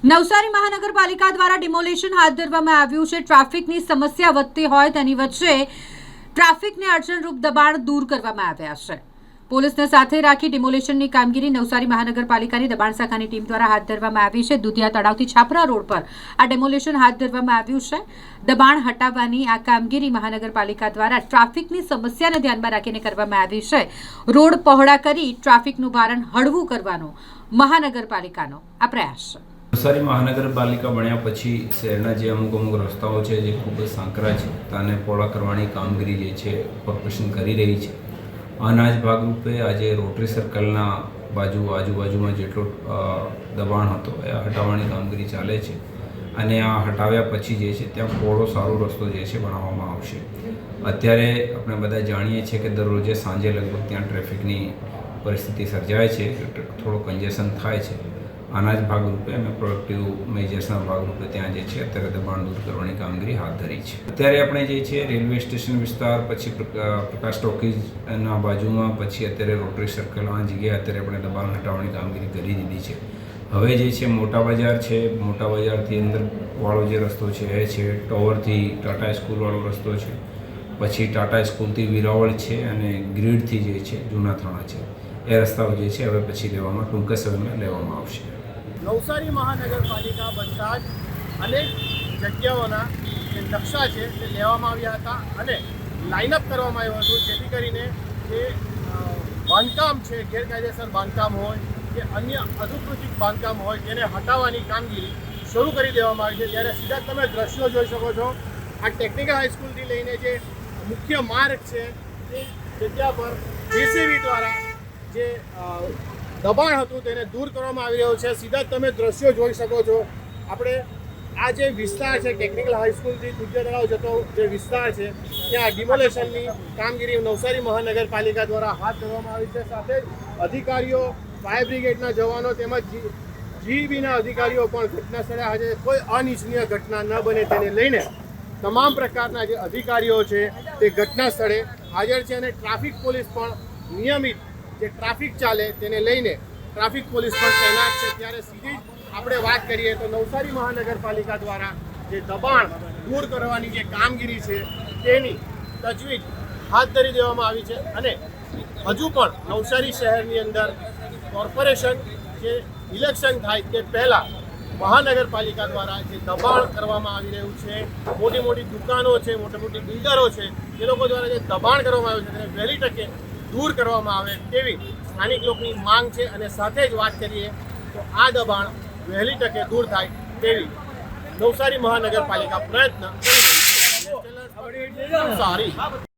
નવસારી મહાનગરપાલિકા દ્વારા ડિમોલેશન હાથ ધરવામાં આવ્યું છે। ટ્રાફિકની સમસ્યા વધતી હોય તેની વચ્ચે ટ્રાફિકને અડચણરૂપ દબાણ દૂર કરવામાં આવ્યા છે। પોલીસને સાથે રાખી ડિમોલેશનની કામગીરી નવસારી મહાનગરપાલિકાની દબાણ શાખાની ટીમ દ્વારા હાથ ધરવામાં આવી છે। દુધિયા તળાવથી છાપરા રોડ પર આ ડિમોલેશન હાથ ધરવામાં આવ્યું છે। દબાણ હટાવવાની આ કામગીરી મહાનગરપાલિકા દ્વારા ટ્રાફિકની સમસ્યાને ધ્યાનમાં રાખીને કરવામાં આવી છે। રોડ પહોળા કરી ટ્રાફિકનું ભારણ હળવું કરવાનો મહાનગરપાલિકાનો આ પ્રયાસ છે। નવસારી મહાનગરપાલિકા બન્યા પછી શહેરના જે અમુક રસ્તાઓ છે જે ખૂબ જ સાંકરા છે તેને પહોળા કરવાની કામગીરી જે છે કોર્પોરેશન કરી રહી છે। આના જ ભાગરૂપે આજે રોટરી સર્કલના આજુબાજુમાં જેટલો દબાણ હતો એ હટાવવાની કામગીરી ચાલે છે અને આ હટાવ્યા પછી જે છે ત્યાં પહોળો સારો રસ્તો જે છે બનાવવામાં આવશે। અત્યારે આપણે બધા જાણીએ છીએ કે દરરોજે સાંજે લગભગ ત્યાં ટ્રાફિકની પરિસ્થિતિ સર્જાય છે, થોડો કન્જેશન થાય છે। આના જ ભાગરૂપે અમે પ્રોડક્ટિવ મેજર્સના ભાગરૂપે ત્યાં જે છે અત્યારે દબાણ દૂર કરવાની કામગીરી હાથ ધરી છે। અત્યારે આપણે જે છે રેલવે સ્ટેશન વિસ્તાર, પછી પ્રકાશ ટોકીઝના બાજુમાં, પછી અત્યારે રોટરી સર્કલ, આ જગ્યાએ અત્યારે આપણે દબાણ હટાવવાની કામગીરી કરી દીધી છે। હવે જે છે મોટા બજાર છે, મોટા બજારથી અંદર વાળો જે રસ્તો છે એ છે, ટોવરથી ટાટા સ્કૂલવાળો રસ્તો છે, પછી ટાટા સ્કૂલથી વિરાવળ છે અને ગ્રીડથી જે છે જૂના થાણા છે, એ રસ્તાઓ જે છે હવે પછી ટૂંક સમયમાં લેવામાં આવશે। નવસારી મહાનગરપાલિકા બનતા જ અનેક જગ્યાઓના જે નકશા છે તે લેવામાં આવ્યા હતા અને લાઇનઅપ કરવામાં આવ્યું હતું, જેથી કરીને જે બાંધકામ છે, ગેરકાયદેસર બાંધકામ હોય કે અન્ય અધિકૃત બાંધકામ હોય તેને હટાવવાની કામગીરી શરૂ કરી દેવામાં આવી છે। ત્યારે સીધા તમે દ્રશ્યો જોઈ શકો છો। આ ટેકનિકલ હાઈસ્કૂલથી લઈને જે મુખ્ય માર્ગ છે તે જગ્યા પર જેસીબી દ્વારા જે દબાણ હતું તેને દૂર કરવામાં આવી રહ્યું છે। સીધા તમે દ્રશ્યો જોઈ શકો છો। આપણે આ જે વિસ્તાર છે ટેકનિકલ હાઈસ્કૂલથી દુધિયા તળાવ જતો જે વિસ્તાર છે ત્યાં ડિમોલેશનની કામગીરી નવસારી મહાનગરપાલિકા દ્વારા હાથ ધરવામાં આવી છે। સાથે જ અધિકારીઓ, ફાયર બ્રિગેડના જવાનો તેમજ જીબીના અધિકારીઓ પણ ઘટના સ્થળે હાજર, કોઈ અનિચ્છનીય ઘટના ન બને તેને લઈને તમામ પ્રકારના જે અધિકારીઓ છે તે ઘટના સ્થળે હાજર છે અને ટ્રાફિક પોલીસ પણ નિયમિત જે ટ્રાફિક ચાલે તેને લઈને ટ્રાફિક પોલીસ પણ તૈનાત છે। ત્યારે સીધી આપણે વાત કરીએ તો નવસારી મહાનગરપાલિકા દ્વારા જે દબાણ દૂર કરવાની જે કામગીરી છે તેની તજવીજ હાથ ધરી દેવામાં આવી છે અને હજુ પણ નવસારી શહેરની અંદર કોર્પોરેશન જે ઇલેક્શન થાય તે પહેલાં મહાનગરપાલિકા દ્વારા જે દબાણ કરવામાં આવી રહ્યું છે, મોટી દુકાનો છે, મોટી બિલ્ડરો છે, એ લોકો દ્વારા જે દબાણ કરવામાં આવ્યું છે તેને વહેલી તકે દૂર કરવામાં આવે તેવી સ્થાનિક લોકોની માંગ છે અને સાથે જ વાત કરીએ તો આ દબાણ વહેલી તકે દૂર થાય તેવી નવસારી મહાનગરપાલિકા પ્રયત્ન કરી રહી છે।